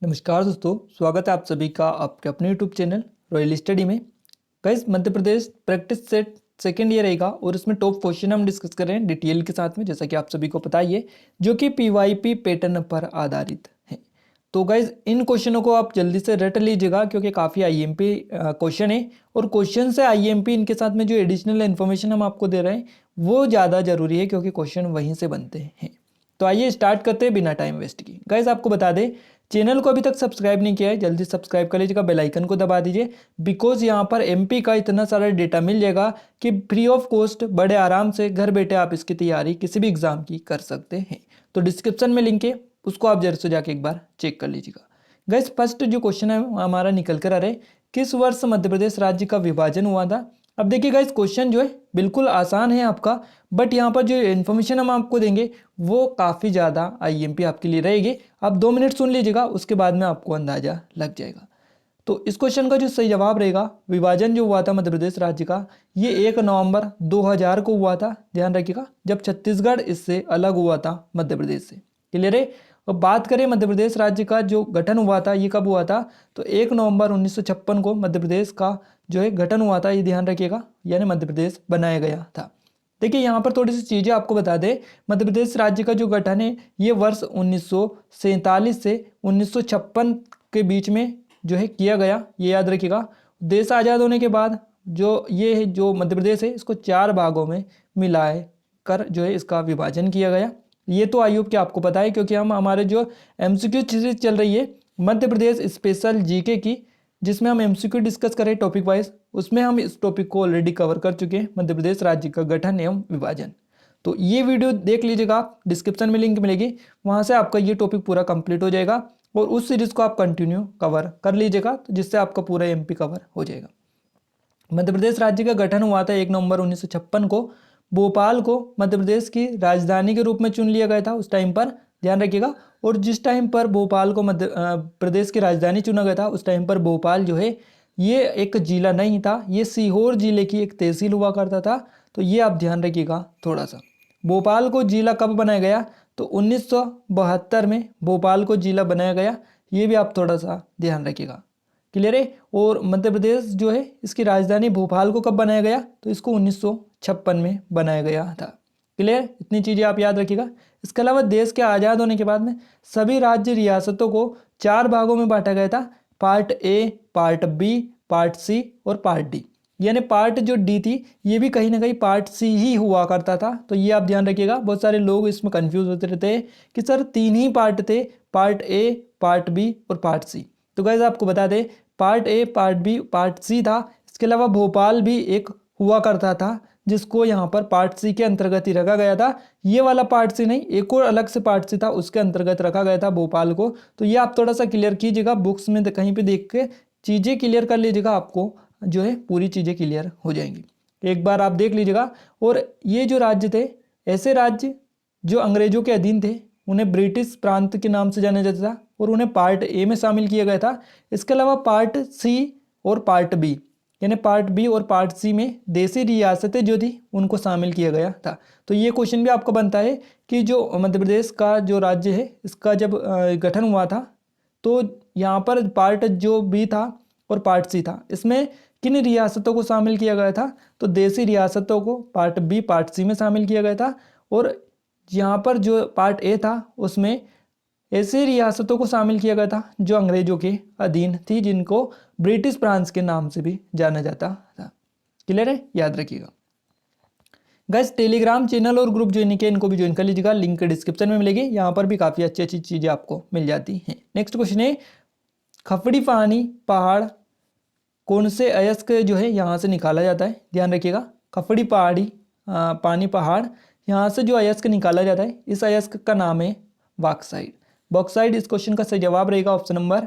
नमस्कार दोस्तों, स्वागत है आप सभी का आपके अपने यूट्यूब चैनल रॉयल स्टडी में। Guys, Madhya Pradesh practice set second year रहेगा और इसमें टॉप क्वेश्चन हम डिस्कस कर रहे हैं डिटेल के साथ में, जैसा कि आप सभी को पता ही है, जो कि पीवाईपी पैटर्न पर आधारित है। तो गाइस, इन क्वेश्चनों को आप जल्दी से रट लीजिएगा क्योंकि काफ़ी आईएमपी क्वेश्चन है और क्वेश्चन से आईएमपी इनके साथ में जो एडिशनल इन्फॉर्मेशन हम आपको दे रहे हैं वो ज़्यादा जरूरी है क्योंकि क्वेश्चन वहीं से बनते हैं। तो आइए स्टार्ट करते हैं बिना टाइम वेस्ट की। गाइस, आपको बता दें, चैनल को अभी तक सब्सक्राइब नहीं किया है, जल्दी सब्सक्राइब कर लीजिएगा, बेल आइकन को दबा दीजिए, बिकॉज यहाँ पर एमपी का इतना सारा डेटा मिल जाएगा कि फ्री ऑफ कॉस्ट बड़े आराम से घर बैठे आप इसकी तैयारी किसी भी एग्जाम की कर सकते हैं। तो डिस्क्रिप्शन में लिंक है, उसको आप जरूर से जाके एक बार चेक कर लीजिएगा। गाइस, फर्स्ट जो क्वेश्चन है हमारा निकल कर आ रहा है, किस वर्ष मध्य प्रदेश राज्य का विभाजन हुआ था। अब देखिए गाइस, क्वेश्चन जो है बिल्कुल आसान है आपका, बट यहाँ पर जो इन्फॉर्मेशन हम आपको देंगे वो काफ़ी ज़्यादा आईएमपी आपके लिए रहेगी। आप 2 मिनट सुन लीजिएगा, उसके बाद में आपको अंदाजा लग जाएगा। तो इस क्वेश्चन का जो सही जवाब रहेगा, विभाजन जो हुआ था मध्य प्रदेश राज्य का, ये 1 नवंबर 2000 को हुआ था। ध्यान रखिएगा, जब छत्तीसगढ़ इससे अलग हुआ था मध्य प्रदेश से। क्लियर है। और बात करें मध्य प्रदेश राज्य का जो गठन हुआ था, ये कब हुआ था, तो 1 नवंबर 1956 को मध्य प्रदेश का जो है गठन हुआ था। ये ध्यान रखिएगा, यानी मध्य प्रदेश बनाया गया था। देखिए, यहाँ पर थोड़ी सी चीज़ें आपको बता दें, मध्य प्रदेश राज्य का जो गठन है ये वर्ष 1947 से 1956 के बीच में जो है किया गया। ये याद रखिएगा। देश आज़ाद होने के बाद जो ये है जो मध्य प्रदेश है, इसको 4 भागों में मिलाए कर जो है इसका विभाजन किया गया। ये तो आयोग के आपको पता है क्योंकि हम हमारे जो एमसीक्यू सीरीज चल रही है मध्य प्रदेश स्पेशल जीके की, जिसमें हम एमसीक्यू डिस्कस करें टॉपिक वाइज, उसमें हम इस टॉपिक को ऑलरेडी कवर कर चुके हैं, मध्य प्रदेश राज्य का गठन एवं विभाजन। तो ये वीडियो देख लीजिएगा, आप डिस्क्रिप्शन में लिंक मिलेगी, वहाँ से आपका ये टॉपिक पूरा कंप्लीट हो जाएगा और उस सीरीज को आप कंटिन्यू कवर कर लीजिएगा, तो जिससे आपका पूरा एमपी कवर हो जाएगा। मध्य प्रदेश राज्य का गठन हुआ था 1 नवंबर 1956 को। भोपाल को मध्य प्रदेश की राजधानी के रूप में चुन लिया गया था उस टाइम पर, ध्यान रखिएगा। और जिस टाइम पर भोपाल को मध्य प्रदेश की राजधानी चुना गया था, उस टाइम पर भोपाल जो है ये एक जिला नहीं था, ये सीहोर जिले की एक तहसील हुआ करता था। तो ये आप ध्यान रखिएगा थोड़ा सा। भोपाल को जिला कब बनाया गया, तो 1972 में भोपाल को जिला बनाया गया। ये भी आप थोड़ा सा ध्यान रखिएगा। क्लियर है। और मध्य प्रदेश जो है इसकी राजधानी भोपाल को कब बनाया गया, तो इसको 1956 में बनाया गया था। क्लियर, इतनी चीज़ें आप याद रखिएगा। इसके अलावा देश के आज़ाद होने के बाद में सभी राज्य रियासतों को 4 भागों में बांटा गया था, part A, part B, part C और पार्ट डी। यानी पार्ट जो डी थी ये भी कहीं ना कहीं पार्ट सी ही हुआ करता था। तो ये आप ध्यान रखिएगा, बहुत सारे लोग इसमें कंफ्यूज होते रहते हैं कि सर 3 ही पार्ट थे, पार्ट ए, पार्ट बी और पार्ट सी। तो गाइस, आपको बता दें, part A, part B, part C था। इसके अलावा भोपाल भी एक हुआ करता था, जिसको यहाँ पर पार्ट सी के अंतर्गत ही रखा गया था। ये वाला पार्ट सी नहीं, एक और अलग से पार्ट सी था, उसके अंतर्गत रखा गया था भोपाल को। तो ये आप थोड़ा सा क्लियर कीजिएगा, बुक्स में कहीं पे देख के चीज़ें क्लियर कर लीजिएगा, आपको जो है पूरी चीज़ें क्लियर हो जाएंगी। एक बार आप देख लीजिएगा। और ये जो राज्य थे, ऐसे राज्य जो अंग्रेजों के अधीन थे, उन्हें ब्रिटिश प्रांत के नाम से जाना जाता था और उन्हें पार्ट ए में शामिल किया गया था। इसके अलावा पार्ट सी और पार्ट बी, यानी पार्ट बी और पार्ट सी में देसी रियासतें जो थी उनको शामिल किया गया था। तो ये क्वेश्चन भी आपको बनता है कि जो मध्य प्रदेश का जो राज्य है इसका जब गठन हुआ था, तो यहाँ पर पार्ट जो बी था और पार्ट सी था, इसमें किन रियासतों को शामिल किया गया था, तो देसी रियासतों को पार्ट बी, पार्ट सी में शामिल किया गया था। और यहाँ पर जो पार्ट ए था उसमें ऐसी रियासतों को शामिल किया गया था जो अंग्रेजों के अधीन थी, जिनको ब्रिटिश फ्रांस के नाम से भी जाना जाता था। क्लियर है, याद रखिएगा। गाइस, टेलीग्राम चैनल और ग्रुप ज्वाइन किया, इनको भी ज्वाइन कर लीजिएगा, लिंक डिस्क्रिप्शन में मिलेगी। यहाँ पर भी काफ़ी अच्छी अच्छी चीज़ें आपको मिल जाती हैं। नेक्स्ट क्वेश्चन है, खफड़ी पानी पहाड़ कौन से अयस्क जो है यहाँ से निकाला जाता है। ध्यान रखिएगा, खफड़ी पहाड़ी पानी पहाड़, यहाँ से जो अयस्क निकाला जाता है, इस अयस्क का नाम है बॉक्साइट। बॉक्साइट इस क्वेश्चन का सही जवाब रहेगा ऑप्शन नंबर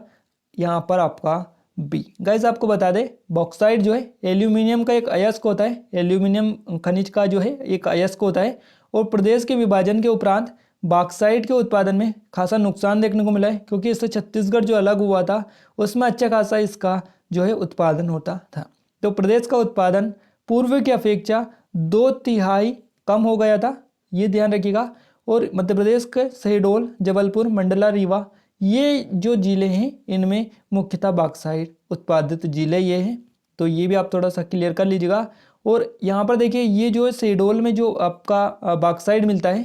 यहाँ पर आपका बी। गाइस, आपको बता दें, बॉक्साइट जो है एल्यूमिनियम का एक अयस्क होता है, एल्यूमिनियम खनिज का जो है एक अयस्क होता है। और प्रदेश के विभाजन के उपरांत बॉक्साइट के उत्पादन में खासा नुकसान देखने को मिला है, क्योंकि इससे छत्तीसगढ़ जो अलग हुआ था उसमें अच्छा खासा इसका जो है उत्पादन होता था। तो प्रदेश का उत्पादन पूर्व की अपेक्षा 2/3 कम हो गया था, ये ध्यान रखिएगा। और मध्य प्रदेश के शहडोल, जबलपुर, मंडला, रीवा, ये जो जिले हैं इनमें मुख्यतः बॉक्साइट उत्पादित जिले ये हैं, तो ये भी आप थोड़ा सा क्लियर कर लीजिएगा। और यहाँ पर देखिए ये जो है शहडोल में जो आपका बॉक्साइट मिलता है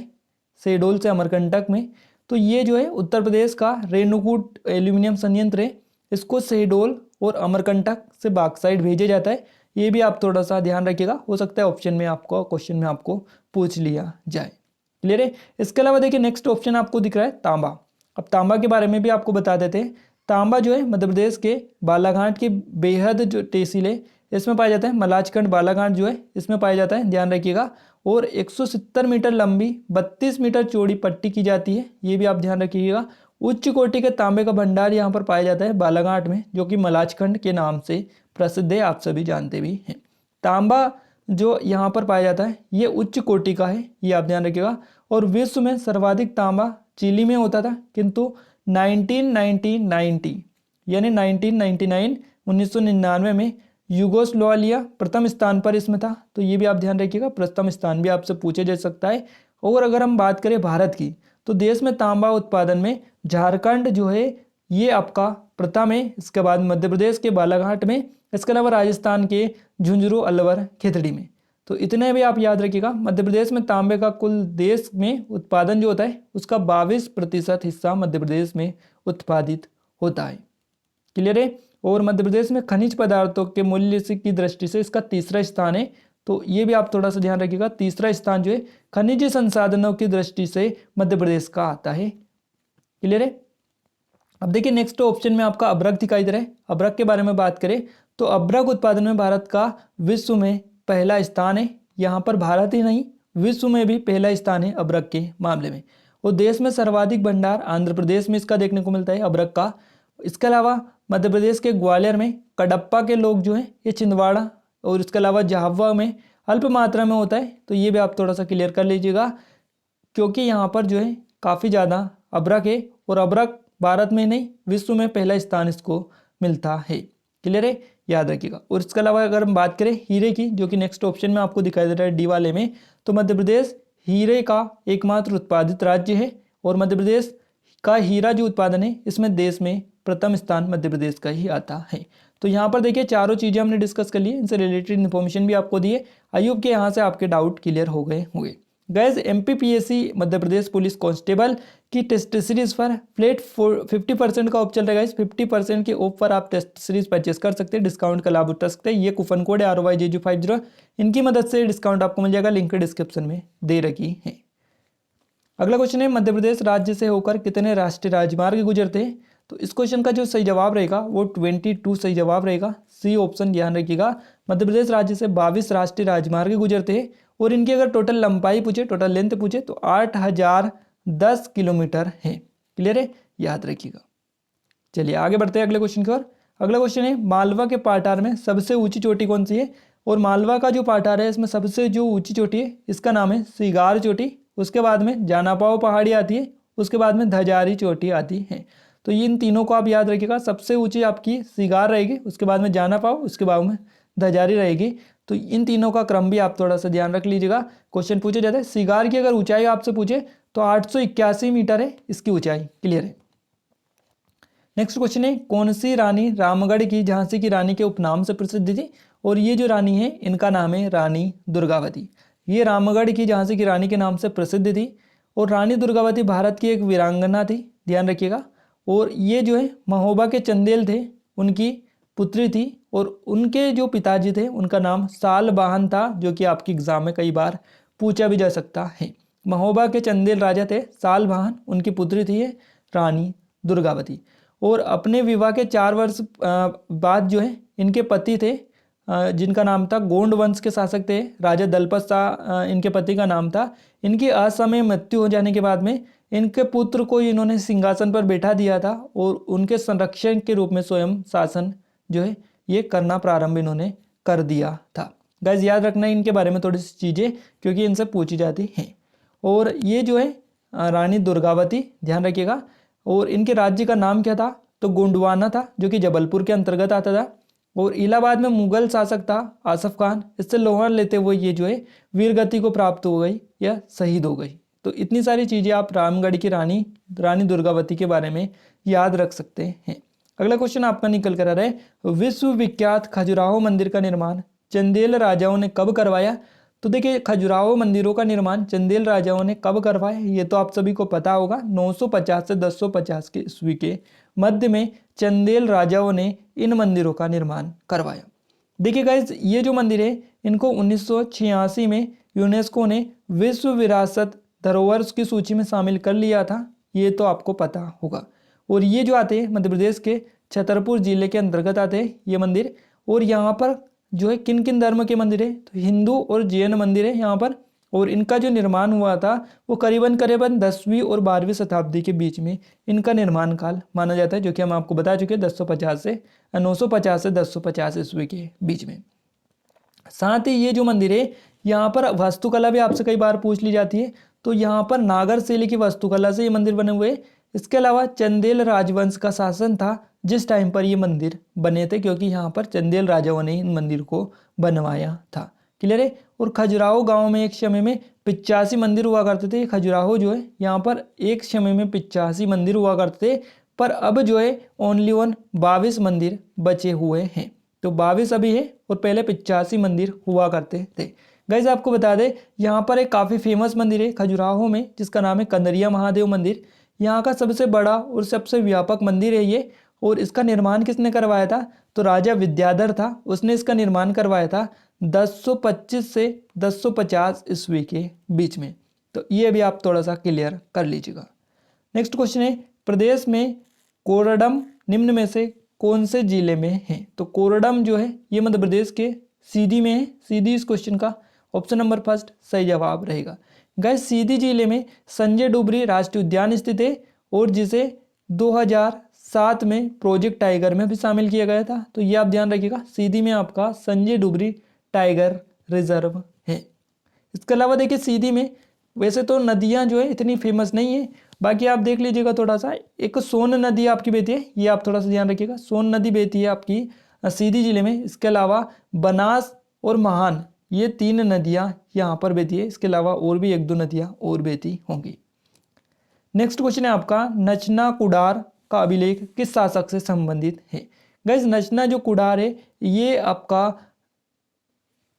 शहडोल से अमरकंटक में, तो ये जो है उत्तर प्रदेश का रेणुकूट एल्यूमिनियम संयंत्र है, इसको शहडोल और अमरकंटक से बॉक्साइट भेजा जाता है। ये भी आप थोड़ा सा ध्यान रखिएगा, हो सकता है ऑप्शन में आपको क्वेश्चन में आपको पूछ लिया जाए। क्लियर है। इसके अलावा देखिए नेक्स्ट ऑप्शन आपको दिख रहा है तांबा। अब तांबा के बारे में भी आपको बता देते हैं। तांबा जो है मध्य प्रदेश के बालाघाट की बेहद जो तहसील है इसमें पाया जाता है। मलाजखंड बालाघाट जो है इसमें पाया जाता है, ध्यान रखिएगा। और 170 मीटर लंबी 32 मीटर चौड़ी पट्टी की जाती है, ये भी आप ध्यान रखिएगा। उच्च कोटि के तांबे का भंडार यहाँ पर पाया जाता है बालाघाट में, जो कि मलाजखंड के नाम से प्रसिद्ध है, आप सभी जानते भी हैं। तांबा जो यहाँ पर पाया जाता है ये उच्च कोटि का है, ये आप ध्यान रखिएगा। और विश्व में सर्वाधिक तांबा चिली में होता था, किंतु 1999 यानी 1999 में यूगोस्लाविया प्रथम स्थान पर इसमें था, तो ये भी आप ध्यान रखिएगा। प्रथम स्थान भी आपसे पूछे जा सकता है। और अगर हम बात करें भारत की, तो देश में तांबा उत्पादन में झारखंड जो है ये आपका प्रथम है, इसके बाद मध्य प्रदेश के बालाघाट में, इसके अलावा राजस्थान के झुंझुनू अलवर खेतड़ी में। तो इतने भी आप याद रखिएगा। मध्य प्रदेश में तांबे का कुल देश में उत्पादन जो होता है उसका 22% हिस्सा मध्य प्रदेश में उत्पादित होता है। क्लियर है। और मध्य प्रदेश में खनिज पदार्थों के मूल्य की दृष्टि से इसका तीसरा स्थान है, तो ये भी आप थोड़ा सा ध्यान रखिएगा। तीसरा स्थान जो है खनिज संसाधनों की दृष्टि से मध्य प्रदेश का आता है। क्लियर है। अब देखिए नेक्स्ट ऑप्शन में आपका अभ्रक दिखाई दे रहा है। अभ्रक के बारे में बात करें तो अभ्रक उत्पादन में भारत का विश्व में पहला स्थान है। यहाँ पर भारत ही नहीं विश्व में भी पहला स्थान है अभ्रक के मामले में। और देश में सर्वाधिक भंडार आंध्र प्रदेश में इसका देखने को मिलता है अभ्रक का। इसके अलावा मध्य प्रदेश के ग्वालियर में कडप्पा के लोग जो हैं ये छिंदवाड़ा और इसके अलावा झाबुआ में अल्प मात्रा में होता है, तो ये भी आप थोड़ा सा क्लियर कर लीजिएगा, क्योंकि यहाँ पर जो है काफ़ी ज़्यादा अभ्रक है। और अभ्रक भारत में नहीं विश्व में पहला स्थान इसको मिलता है। क्लियर है, याद रखिएगा। और इसके अलावा अगर हम बात करें हीरे की, जो कि नेक्स्ट ऑप्शन में आपको दिखाई दे रहा है डी वाले में, तो मध्य प्रदेश हीरे का एकमात्र उत्पादित राज्य है। और मध्य प्रदेश का हीरा जो उत्पादन है इसमें देश में प्रथम स्थान मध्य प्रदेश का ही आता है। तो यहाँ पर देखिए चारों चीज़ें हमने डिस्कस कर ली है, इनसे रिलेटेड इन्फॉर्मेशन भी आपको दी है। आई होप के यहाँ से आपके डाउट क्लियर हो गए होंगे। Gas MPPSC Madhya Pradesh police constable की टेस्ट सीरीज पर फ्लैट 50% का ऑफ चल रहा है। 50% के ऑफ पर आप टेस्ट सीरीज परचेस कर सकते हैं, डिस्काउंट का लाभ उठा सकते हैं। ये कूपन कोड है RYJU50, इनकी मदद से डिस्काउंट आपको मिल जाएगा, लिंक डिस्क्रिप्शन में दे रखी है। अगला क्वेश्चन है मध्य प्रदेश राज्य से होकर कितने राष्ट्रीय राजमार्ग गुजरते हैं। तो इस क्वेश्चन का जो सही जवाब रहेगा वो 22 सही जवाब रहेगा, सी ऑप्शन ध्यान रखिएगा। मध्य प्रदेश राज्य से 22 राष्ट्रीय राजमार्ग गुजरते हैं और इनकी अगर टोटल लंबाई पूछे, टोटल लेंथ पूछे तो 8010 किलोमीटर है। क्लियर है, याद रखिएगा। चलिए आगे बढ़ते हैं अगले क्वेश्चन की ओर। अगला क्वेश्चन है मालवा के पाठार में सबसे ऊंची चोटी कौन सी है। और मालवा का जो पाठार है इसमें सबसे जो ऊंची चोटी है इसका नाम है सिगार चोटी, उसके बाद में जानापाव पहाड़ी आती है, उसके बाद में धजारी चोटी आती है। तो इन तीनों को आप याद रखिएगा, सबसे ऊंची आपकी सिगार रहेगी, उसके बाद में जानापाव, उसके बाद में धजारी रहेगी। तो इन तीनों का क्रम भी आप थोड़ा सा ध्यान रख लीजिएगा, क्वेश्चन पूछे जाते हैं। सिगार की अगर ऊंचाई आपसे पूछे तो 881 मीटर है इसकी ऊंचाई। क्लियर है। नेक्स्ट क्वेश्चन है कौन सी रानी रामगढ़ की झांसी की रानी के उपनाम से प्रसिद्ध थी। और ये जो रानी है इनका नाम है रानी दुर्गावती। ये रामगढ़ की झांसी की रानी के नाम से प्रसिद्ध थी। और रानी दुर्गावती भारत की एक वीरांगना थी, ध्यान रखिएगा। और ये जो है महोबा के चंदेल थे उनकी पुत्री थी। और उनके जो पिताजी थे उनका नाम सालबाहन था, जो कि आपकी एग्जाम में कई बार पूछा भी जा सकता है। महोबा के चंदेल राजा थे सालबाहन, उनकी पुत्री थी ये रानी दुर्गावती। और अपने विवाह के 4 वर्ष बाद जो है इनके पति थे जिनका नाम था गोंड वंश के शासक थे राजा दलपत शाह, इनके पति का नाम था। इनकी असमय मृत्यु हो जाने के बाद में इनके पुत्र को इन्होंने सिंहासन पर बैठा दिया था और उनके संरक्षण के रूप में स्वयं शासन जो है ये करना प्रारंभ इन्होंने कर दिया था। गाइस याद रखना इनके बारे में थोड़ी सी चीज़ें, क्योंकि इनसे पूछी जाती हैं। और ये जो है रानी दुर्गावती, ध्यान रखिएगा। और इनके राज्य का नाम क्या था, तो गोंडवाना था, जो कि जबलपुर के अंतर्गत आता था। और इलाहाबाद में मुगल शासक था आसफ खान, इससे लोहा लेते हुए ये जो है वीरगति को प्राप्त हो गई या शहीद हो गई तो इतनी सारी चीज़ें आप रामगढ़ की रानी दुर्गावती के बारे में याद रख सकते हैं। अगला क्वेश्चन आपका निकल कर आ रहा है, विश्वविख्यात खजुराहो मंदिर का निर्माण चंदेल राजाओं ने कब करवाया? तो देखिए, खजुराहो मंदिरों का निर्माण चंदेल राजाओं ने कब करवाया, ये तो आप सभी को पता होगा। 950 से 1050 के ईस्वी के मध्य में चंदेल राजाओं ने इन मंदिरों का निर्माण करवाया। देखिए गाइज, ये जो मंदिर है इनको 1986 में यूनेस्को ने विश्व विरासत धरोहर की सूची में शामिल कर लिया था, ये तो आपको पता होगा। और ये जो आते हैं मध्य प्रदेश के छतरपुर जिले के अंतर्गत आते हैं ये मंदिर। और यहाँ पर जो है किन किन धर्म के मंदिर है, तो हिंदू और जैन मंदिर है यहाँ पर। और इनका जो निर्माण हुआ था वो करीबन 10वीं और 12वीं शताब्दी के बीच में इनका निर्माण काल माना जाता है, जो कि हम आपको बता चुके हैं 950 से 1050 ईस्वी के बीच में। साथ ही ये जो मंदिर है यहाँ पर वास्तुकला भी आपसे कई बार पूछ ली जाती है, तो यहाँ पर नागर शैली की वास्तुकला से ये मंदिर बने हुए हैं। इसके अलावा चंदेल राजवंश का शासन था जिस टाइम पर ये मंदिर बने थे, क्योंकि यहाँ पर चंदेल राजाओं ने इन मंदिर को बनवाया था। क्लियर है। और खजुराहो गांव में एक समय में 85 मंदिर हुआ करते थे। खजुराहो जो है यहाँ पर एक समय में 85 मंदिर हुआ करते थे, पर अब जो है ओनली 22 मंदिर बचे हुए हैं। तो 22 अभी है और पहले 85 मंदिर हुआ करते थे। गाइस आपको बता दें, यहाँ पर एक काफ़ी फेमस मंदिर है खजुराहो में जिसका नाम है कंदरिया महादेव मंदिर। यहाँ का सबसे बड़ा और सबसे व्यापक मंदिर है ये। और इसका निर्माण किसने करवाया था, तो राजा विद्याधर था, उसने इसका निर्माण करवाया था 1025 से 1050 ईस्वी के बीच में। तो ये भी आप थोड़ा सा क्लियर कर लीजिएगा। नेक्स्ट क्वेश्चन है, प्रदेश में कोरडम निम्न में से कौन से जिले में है? तो कोरडम जो है ये मध्य प्रदेश के सीधी में है। सीधी इस क्वेश्चन का ऑप्शन नंबर फर्स्ट सही जवाब रहेगा। गाइस सीधी जिले में संजय डुबरी राष्ट्रीय उद्यान स्थित है और जिसे 2007 में प्रोजेक्ट टाइगर में भी शामिल किया गया था। तो ये आप ध्यान रखिएगा, सीधी में आपका संजय डुबरी टाइगर रिजर्व है। इसके अलावा देखिए सीधी में वैसे तो नदियां जो है इतनी फेमस नहीं है, बाकी आप देख लीजिएगा थोड़ा सा। एक सोन नदी आपकी बहती है, ये आप थोड़ा सा ध्यान रखिएगा, सोन नदी बहती है आपकी सीधी जिले में। इसके अलावा बनास और महान ये 3 नदियां यहाँ पर बहती है। इसके अलावा और भी 1-2 नदियां और बहती होंगी। नेक्स्ट क्वेश्चन है आपका, नचना कुडार का अभिलेख किस शासक से संबंधित है? गाइस नचना जो कुडार है ये आपका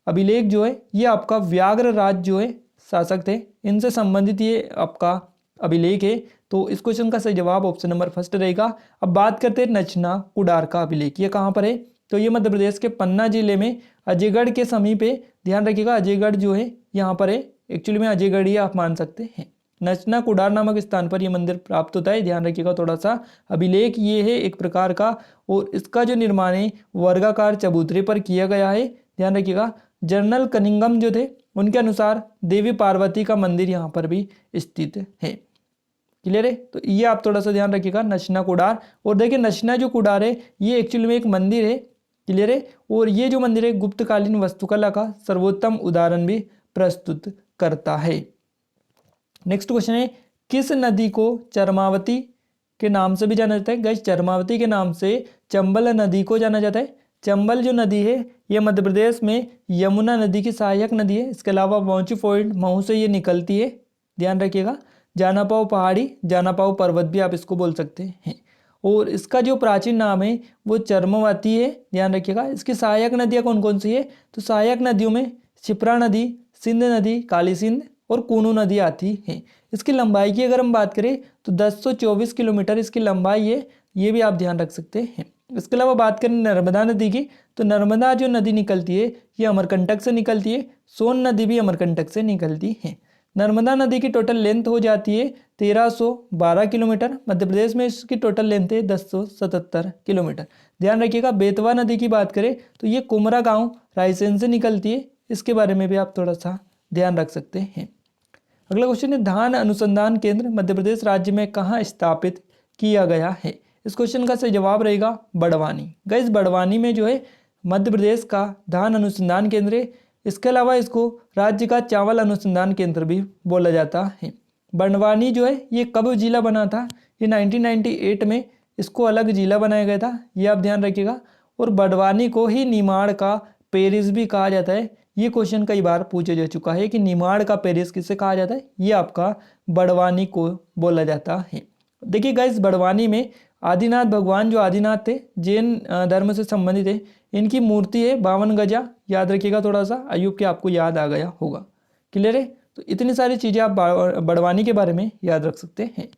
अभिलेख जो है ये आपका व्याघ्र राज जो है शासक थे, इनसे संबंधित ये आपका अभिलेख है। तो इस क्वेश्चन का सही जवाब ऑप्शन नंबर फर्स्ट रहेगा। अब बात करते हैं नचना कुडार का अभिलेख, ये कहाँ पर है? तो ये मध्य प्रदेश के पन्ना जिले में अजयगढ़ के समीप है। ध्यान रखिएगा अजयगढ़ जो है यहाँ पर है, एक्चुअली में अजयगढ़ ही आप मान सकते हैं। नचना कुडार नामक स्थान पर यह मंदिर प्राप्त होता है। ध्यान रखिएगा थोड़ा सा, अभिलेख ये है एक प्रकार का, और इसका जो निर्माण है वर्गाकार चबूतरे पर किया गया है। ध्यान रखिएगा जनरल कनिंगम जो थे उनके अनुसार देवी पार्वती का मंदिर यहाँ पर भी स्थित है। क्लियर है। तो ये आप थोड़ा सा ध्यान रखिएगा नचना कुडार। और देखिए नचना जो कुडार है ये एक्चुअली में एक मंदिर है। क्लियर है। और ये जो मंदिर है गुप्तकालीन वास्तुकला का सर्वोत्तम उदाहरण भी प्रस्तुत करता है। नेक्स्ट क्वेश्चन है, किस नदी को चरमावती के नाम से भी जाना जाता है? गाइस चरमावती के नाम से चंबल नदी को जाना जाता है। चंबल जो नदी है ये मध्य प्रदेश में यमुना नदी की सहायक नदी है। इसके अलावा वांची पॉइंट महू से ये निकलती है। ध्यान रखिएगा जानापाव पहाड़ी, जानापाव पर्वत भी आप इसको बोल सकते हैं। और इसका जो प्राचीन नाम है वो चरमवती है। ध्यान रखिएगा। इसकी सहायक नदियाँ कौन कौन सी है? तो सहायक नदियों में क्षिप्रा नदी, सिंध नदी, काली सिंध और कूनू नदी आती है। इसकी लंबाई की अगर हम बात करें तो 1024 किलोमीटर इसकी लंबाई है, ये भी आप ध्यान रख सकते हैं। इसके अलावा बात करें नर्मदा नदी की, तो नर्मदा जो नदी निकलती है ये अमरकंटक से निकलती है। सोन नदी भी अमरकंटक से निकलती है। नर्मदा नदी की टोटल लेंथ हो जाती है 1312 किलोमीटर। मध्य प्रदेश में इसकी टोटल लेंथ है 1077 किलोमीटर। ध्यान रखिएगा बेतवा नदी की बात करें तो ये कुमरा गांव रायसेन से निकलती है। इसके बारे में भी आप थोड़ा सा ध्यान रख सकते हैं। अगला क्वेश्चन है, धान अनुसंधान केंद्र मध्य प्रदेश राज्य में कहाँ स्थापित किया गया है? इस क्वेश्चन का सही जवाब रहेगा बड़वानी। गाइस बड़वानी में जो है मध्य प्रदेश का धान अनुसंधान केंद्र है। इसके अलावा इसको राज्य का चावल अनुसंधान केंद्र भी बोला जाता है। बड़वानी जो है ये कब जिला बना था? ये 1998 में इसको अलग जिला बनाया गया था, ये आप ध्यान रखिएगा। और बड़वानी को ही निमाड़ का पेरिस भी कहा जाता है, ये क्वेश्चन कई बार पूछा जा चुका है कि निमाड़ का पेरिस किसे कहा जाता है, ये आपका बड़वानी को बोला जाता है। देखिए गाइस, बड़वानी में आदिनाथ भगवान जो आदिनाथ थे, जैन धर्म से संबंधित है, इनकी मूर्ति है 52 गजा। याद रखिएगा, थोड़ा सा अयूब के आपको याद आ गया होगा। क्लियर है? तो इतनी सारी चीज़ें आप बड़वानी के बारे में याद रख सकते हैं।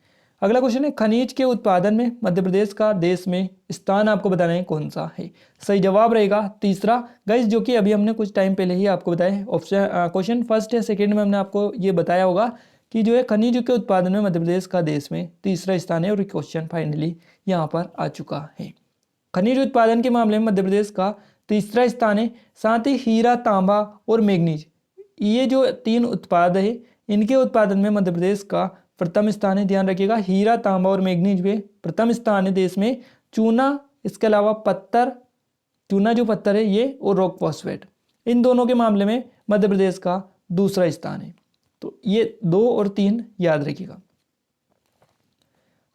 अगला क्वेश्चन है, खनिज के उत्पादन में मध्य प्रदेश का देश में स्थान आपको बताना है कौन सा है। सही जवाब रहेगा तीसरा गाइस, जो कि अभी हमने कुछ टाइम पहले ही आपको बताया है। ऑप्शन क्वेश्चन फर्स्ट या सेकंड में हमने आपको ये बताया होगा कि जो है खनिज के उत्पादन में मध्य प्रदेश का देश में तीसरा स्थान है, और क्वेश्चन फाइनली यहाँ पर आ चुका है। खनिज उत्पादन के मामले में मध्य प्रदेश का तीसरा स्थान है। साथ ही हीरा, तांबा और मैग्नीज, ये जो 3 उत्पाद है, इनके उत्पादन में मध्य प्रदेश का प्रथम स्थान है। ध्यान रखिएगा, हीरा, तांबा और मैग्नीज में प्रथम स्थान है देश में। चूना, इसके अलावा पत्थर, चूना जो पत्थर है ये, और रॉक फॉस्फेट, इन दोनों के मामले में मध्य प्रदेश का दूसरा स्थान है। तो ये 2 और 3 याद रखिएगा।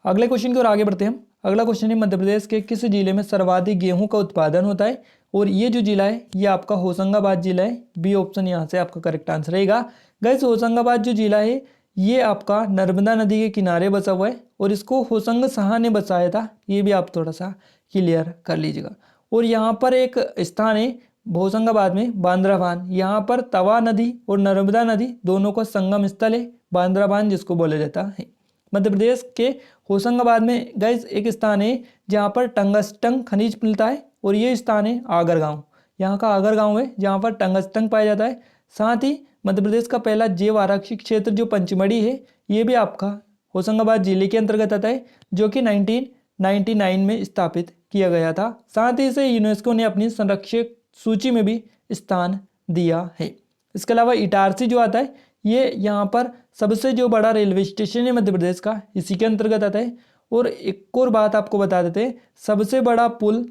अगले क्वेश्चन की ओर आगे बढ़ते हैं हम। अगला क्वेश्चन है, मध्य प्रदेश के किस जिले में सर्वाधिक गेहूं का उत्पादन होता है, और ये जो जिला है ये आपका होशंगाबाद जिला है। बी ऑप्शन यहाँ से आपका करेक्ट आंसर रहेगा। गाइस, होशंगाबाद जो जिला है ये आपका नर्मदा नदी के किनारे बसा हुआ है, और इसको होशंग शाह ने बसाया था। ये भी आप थोड़ा सा क्लियर कर लीजिएगा। और यहाँ पर एक स्थान है होशंगाबाद में, बांद्राभान। यहाँ पर तवा नदी और नर्मदा नदी दोनों का संगम स्थल है, बांद्राभान जिसको बोला जाता है। मध्य प्रदेश के होशंगाबाद में गाइस एक स्थान है जहाँ पर टंगस्टन खनिज मिलता है, और ये स्थान है आगर गांव। यहाँ का आगर गांव है जहाँ पर टंगस्टन पाया जाता है। साथ ही मध्य प्रदेश का पहला जैव आरक्षित क्षेत्र जो पंचमढ़ी है, ये भी आपका होशंगाबाद जिले के अंतर्गत आता है, जो कि 1999 में स्थापित किया गया था। साथ ही इसे यूनेस्को ने अपनी संरक्षित सूची में भी स्थान दिया है। इसके अलावा इटारसी जो आता है, ये यहाँ पर सबसे जो बड़ा रेलवे स्टेशन है मध्य प्रदेश का, इसी के अंतर्गत आता है। और एक और बात आपको बता देते हैं, सबसे बड़ा पुल,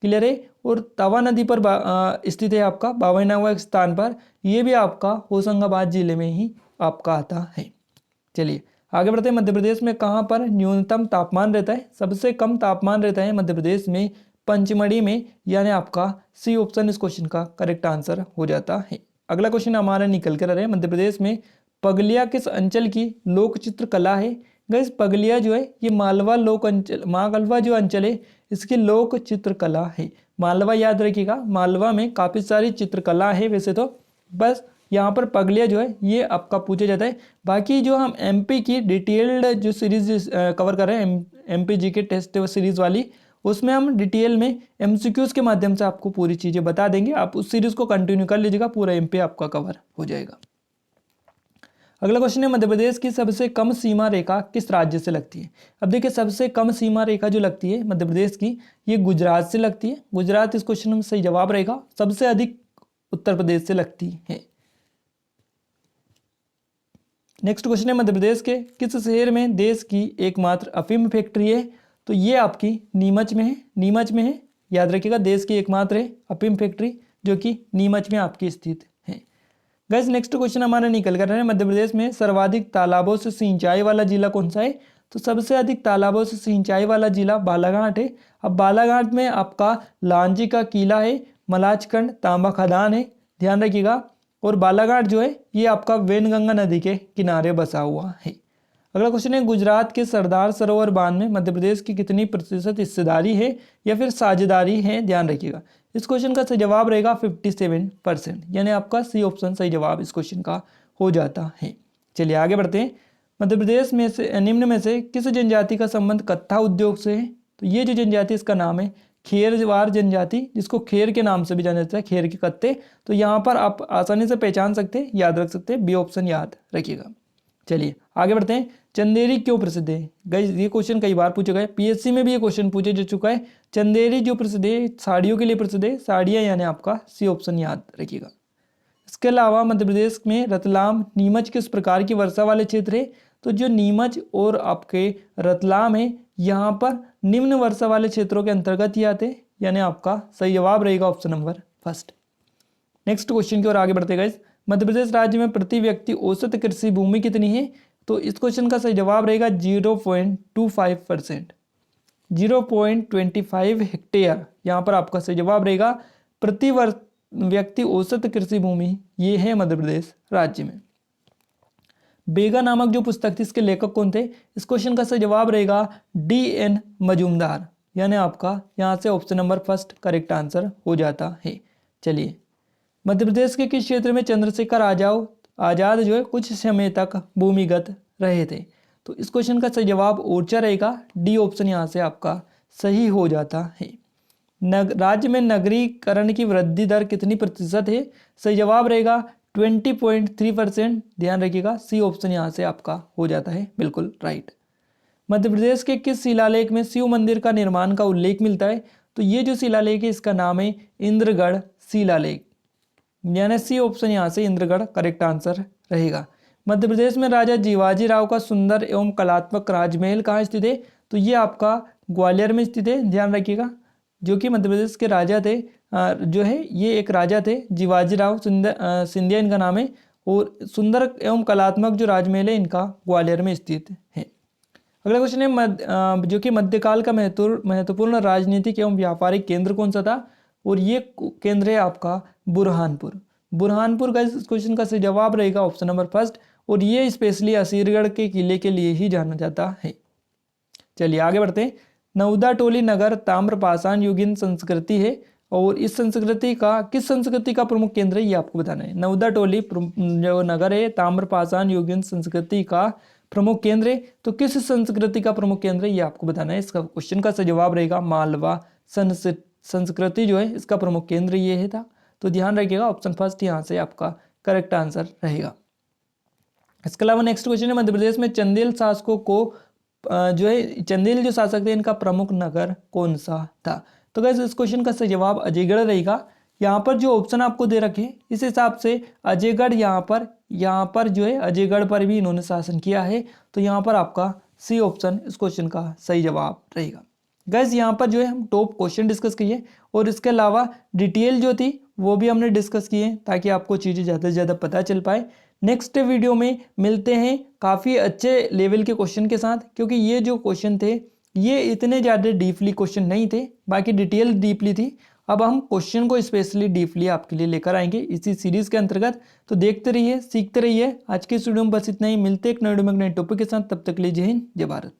क्लियर है, और तवा नदी पर स्थित है आपका 52वां स्थान पर, ये भी आपका होशंगाबाद जिले में ही आपका आता है। चलिए आगे बढ़ते हैं। मध्य प्रदेश में कहाँ पर न्यूनतम तापमान रहता है? सबसे कम तापमान रहता है मध्य प्रदेश में पंचमढ़ी में, यानी आपका सी ऑप्शन इस क्वेश्चन का करेक्ट आंसर हो जाता है। अगला क्वेश्चन हमारा निकल कर आ रहा है, मध्य प्रदेश में पगलिया किस अंचल की लोक चित्र कला है? गाइस, पगलिया जो है ये मालवा लोक अंचल, मालवा जो अंचल है इसकी लोक चित्रकला है। मालवा याद रखिएगा, मालवा में काफ़ी सारी चित्रकला है वैसे तो, बस यहाँ पर पगलिया जो है ये आपका पूछा जाता है। बाकी जो हम एमपी की डिटेल्ड जो सीरीज कवर कर रहे हैं, एमपी जी के टेस्ट सीरीज वाली, उसमें हम डिटेल में एमसीक्यूज के माध्यम से आपको पूरी चीज़ें बता देंगे। आप उस सीरीज को कंटिन्यू कर लीजिएगा, पूरा एमपी आपका कवर हो जाएगा। अगला क्वेश्चन है, मध्य प्रदेश की सबसे कम सीमा रेखा किस राज्य से लगती है? अब देखिए, सबसे कम सीमा रेखा जो लगती है मध्य प्रदेश की, ये गुजरात से लगती है। गुजरात इस क्वेश्चन में सही जवाब रहेगा। सबसे अधिक उत्तर प्रदेश से लगती है। नेक्स्ट क्वेश्चन है, मध्य प्रदेश के किस शहर में देश की एकमात्र अफीम फैक्ट्री है? तो ये आपकी नीमच में है। नीमच में है, याद रखिएगा, देश की एकमात्र है अफीम फैक्ट्री जो कि नीमच में आपकी स्थित है। गाइस, नेक्स्ट क्वेश्चन हमारा निकल कर रहा है, मध्य प्रदेश में सर्वाधिक तालाबों से सिंचाई वाला जिला कौन सा है? तो सबसे अधिक तालाबों से सिंचाई वाला जिला बालाघाट है। अब बालाघाट में आपका लांजी का किला है, मलाचखंड, तांबा खदान है, ध्यान रखिएगा। और बालाघाट जो है ये आपका वैनगंगा नदी के किनारे बसा हुआ है। अगला क्वेश्चन है, गुजरात के सरदार सरोवर बांध में मध्य प्रदेश की कितनी प्रतिशत हिस्सेदारी है या फिर साझेदारी है? ध्यान रखिएगा, इस क्वेश्चन का सही जवाब रहेगा 57%, यानी आपका सी ऑप्शन सही जवाब इस क्वेश्चन का हो जाता है। चलिए आगे बढ़ते हैं। मध्य प्रदेश में से निम्न में से किस जनजाति का संबंध कत्था उद्योग से है? तो ये जो जनजाति, इसका नाम है खेरवार जनजाति, जिसको खेर के नाम से भी जाना जाता है, खेर के कत्ते। तो यहाँ पर आप आसानी से पहचान सकते हैं, याद रख सकते हैं, बी ऑप्शन याद रखिएगा। चलिए आगे बढ़ते हैं। चंदेरी क्यों प्रसिद्ध है? गाइस, ये क्वेश्चन कई बार पूछा गया है, पीएससी में भी ये क्वेश्चन पूछा जा चुका है। चंदेरी जो प्रसिद्ध है, साड़ियों के लिए प्रसिद्ध है, साड़ियाँ, यानी आपका सी ऑप्शन याद रखिएगा। इसके अलावा मध्य प्रदेश में रतलाम, नीमच किस प्रकार की वर्षा वाले क्षेत्र है? तो जो नीमच और आपके रतलाम है, यहाँ पर निम्न वर्षा वाले क्षेत्रों के अंतर्गत ही आते हैं, यानी आपका सही जवाब रहेगा option number first. Next question की ओर आगे बढ़ते गाइस। मध्य प्रदेश राज्य में प्रति व्यक्ति औसत कृषि भूमि कितनी है? तो इस क्वेश्चन का सही जवाब रहेगा 0.25%, 0.25 हेक्टेयर। यहाँ पर आपका सही जवाब रहेगा। प्रति व्यक्ति औसत कृषि भूमि, ये है मध्य प्रदेश राज्य में। बेगा नामक जो पुस्तक थी इसके लेखक कौन थे? इस क्वेश्चन का सही जवाब रहेगा D.N. मजूमदार, यानी आपका यहाँ से option number first correct answer हो जाता है। चलिए, मध्य प्रदेश के किस क्षेत्र में चंद्रशेखर आजाद जो है कुछ समय तक भूमिगत रहे थे? तो इस क्वेश्चन का सही जवाब ओरछा रहेगा, डी ऑप्शन यहाँ से आपका सही हो जाता है। राज्य में नगरीकरण की वृद्धि दर कितनी प्रतिशत है? सही जवाब रहेगा 20.3%। ध्यान रखिएगा, सी ऑप्शन यहाँ से आपका हो जाता है बिल्कुल राइट। मध्य प्रदेश के किस शिलालेख में शिव मंदिर का निर्माण का उल्लेख मिलता है? तो ये जो शिलालेख है इसका नाम है इंद्रगढ़ शिलालेख, यानी सी ऑप्शन यहाँ से इंद्रगढ़ करेक्ट आंसर रहेगा। मध्य प्रदेश में राजा जीवाजी राव का सुंदर एवं कलात्मक राजमहल कहाँ स्थित है? तो ये आपका ग्वालियर में स्थित है। ध्यान रखिएगा, जो कि मध्य प्रदेश के राजा थे, जो है ये एक राजा थे जीवाजी राव सिंधिया इनका नाम है, और सुंदर एवं कलात्मक जो राजमहल है इनका ग्वालियर में स्थित है। अगला क्वेश्चन है जो कि मध्यकाल का महत्वपूर्ण राजनीतिक एवं व्यापारिक केंद्र कौन सा था? और ये केंद्र है आपका बुरहानपुर का इस क्वेश्चन का सही जवाब रहेगा ऑप्शन नंबर फर्स्ट, और ये स्पेशली असीरगढ़ के किले के लिए ही जाना जाता है। चलिए आगे बढ़ते हैं। नवदा टोली नगर ताम्रपाषाण युगीन संस्कृति है, और इस संस्कृति का किस संस्कृति का प्रमुख केंद्र है ये आपको बताना है। नवदा टोली जो नगर है ताम्रपाषाण युगीन संस्कृति का प्रमुख केंद्र है, तो किस संस्कृति का प्रमुख केंद्र है ये आपको बताना है। इसका क्वेश्चन का सही जवाब रहेगा मालवा संस्कृति जो है इसका प्रमुख केंद्र ये है था। तो ध्यान रखिएगा ऑप्शन फर्स्ट यहाँ से आपका करेक्ट आंसर रहेगा। इसके अलावा नेक्स्ट क्वेश्चन है, मध्य प्रदेश में चंदेल शासकों को जो है चंदेल जो शासक थे इनका प्रमुख नगर कौन सा था? तो गाइस इस क्वेश्चन का सही जवाब अजयगढ़ रहेगा। यहाँ पर जो ऑप्शन आपको दे रखे इस हिसाब से अजयगढ़ यहाँ पर जो है अजयगढ़ पर भी इन्होंने शासन किया है, तो यहाँ पर आपका सी ऑप्शन इस क्वेश्चन का सही जवाब रहेगा। गाइस यहाँ पर जो है हम टॉप क्वेश्चन डिस्कस किए, और इसके अलावा डिटेल जो थी वो भी हमने डिस्कस किए ताकि आपको चीज़ें ज़्यादा से ज़्यादा पता चल पाए। नेक्स्ट वीडियो में मिलते हैं काफ़ी अच्छे लेवल के क्वेश्चन के साथ, क्योंकि ये जो क्वेश्चन थे ये इतने ज़्यादा डीपली क्वेश्चन नहीं थे, बाकी डिटेल डीपली थी। अब हम क्वेश्चन को स्पेशली डीपली आपके लिए लेकर आएंगे इसी सीरीज़ के अंतर्गत। तो देखते रहिए, सीखते रहिए। आज के इस वीडियो में बस इतना ही, मिलते एक नए वीडियो में एक नए टॉपिक के साथ। तब तक के लिए जय हिंद, जय भारत।